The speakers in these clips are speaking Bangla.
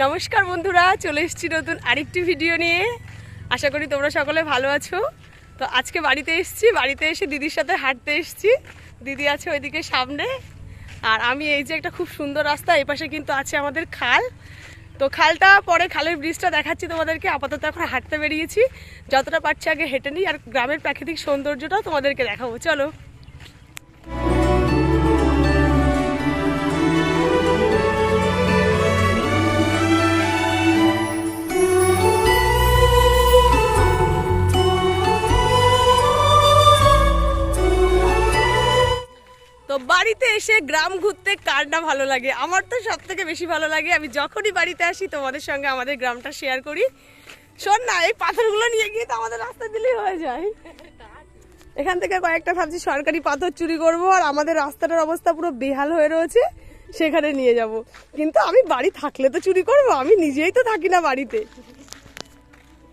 নমস্কার বন্ধুরা, চলে এসেছি নতুন আরেকটি ভিডিও নিয়ে। আশা করি তোমরা সকলে ভালো আছো। তো আজকে বাড়িতে এসে দিদির সাথে হাঁটতে এসেছি। দিদি আছে ওইদিকে সামনে, আর আমি এই যে একটা খুব সুন্দর রাস্তা, এই পাশে কিন্তু আছে আমাদের খাল। তো খালটা পরে, খালের ব্রিজটা দেখাচ্ছি তোমাদেরকে। আপাতত এখন হাঁটতে বেরিয়েছি, যতটা পারছি আগে হেঁটে নিই, আর গ্রামের প্রাকৃতিক সৌন্দর্যটাও তোমাদেরকে দেখাবো। চলো। তো বাড়িতে এসে গ্রাম ঘুরতে কার না ভালো লাগে? আমার তো সব থেকে বেশি ভালো লাগে। আমি যখনই বাড়িতে আসি তোমাদের সঙ্গে আমাদের গ্রামটা শেয়ার করি। শোন না, এই পাথরগুলো নিয়ে গিয়ে তো আমাদের রাস্তা দিলেই হয়ে যায়। এখান থেকে কয়েকটা ভাবছি সরকারি পাথর চুরি করবো, আর আমাদের রাস্তাটার অবস্থা পুরো বেহাল হয়ে রয়েছে, সেখানে নিয়ে যাব। কিন্তু আমি বাড়ি থাকলে তো চুরি করবো, আমি নিজেই তো থাকি না বাড়িতে।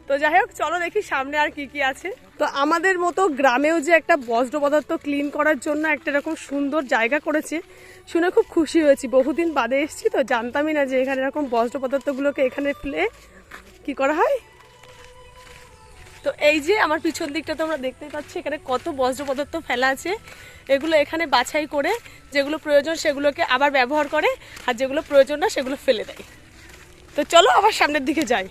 তো যাই হোক, চলো দেখি সামনে আর কি কি আছে। তো আমাদের মতো গ্রামেও যে একটা বজ্র পদার্থ ক্লিন করার জন্য একটা এরকম সুন্দর জায়গা করেছে, শুনে খুব খুশি হয়েছি। বহুদিন বাদে এসেছি তো, জানতামই না যে এখানে এরকম বজ্র পদার্থগুলোকে এখানে ফেলে কি করা হয়। তো এই যে আমার পিছন দিকটা তোমরা দেখতেই পাচ্ছ, এখানে কত বজ্র পদার্থ ফেলা আছে। এগুলো এখানে বাছাই করে যেগুলো প্রয়োজন সেগুলোকে আবার ব্যবহার করে, আর যেগুলো প্রয়োজন না সেগুলো ফেলে দেয়। তো চলো আবার সামনের দিকে যাই।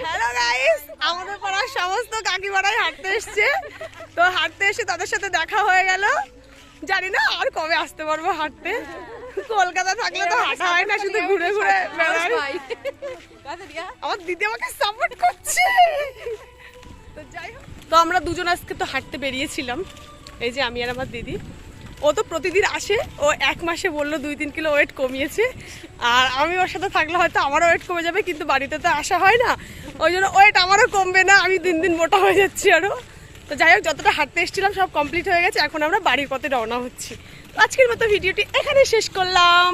হ্যালো গাইস, আমাদের পাড়ার সমস্ত কাকিমারাই হাঁটতে এসছে। তো হাঁটতে এসে তাদের সাথে দেখা হয়ে গেল। জানি না আর কবে আসতে পারবো হাঁটতে। কলকাতা থাকলে তো হাঁটা হয় না, শুধু ঘুরে ঘুরে বেড়াই। আমার দিদি আমাকে সাপোর্ট করছে। তো যাই হোক, তো আমরা দুজন আজকে তো হাঁটতে বেরিয়েছিলাম। এই যে আমি আর আমার দিদি। ও তো প্রতিদিন আসে, ও এক মাসে বললো 2-3 কিলো ওয়েট কমিয়েছে। আর আমি ওর সাথে থাকলে হয়তো আমারও ওয়েট কমে যাবে, কিন্তু বাড়িতে তো আসা হয় না, ওই জন্য ওয়েট আমারও কমবে না, আমি দিন দিন মোটা হয়ে যাচ্ছি আরও। তো যাই হোক, যতটা হাঁটতে এসেছিলাম সব কমপ্লিট হয়ে গেছে, এখন আমরা বাড়ির পথে রওনা হচ্ছি। আজকের মতো ভিডিওটি এখানে শেষ করলাম।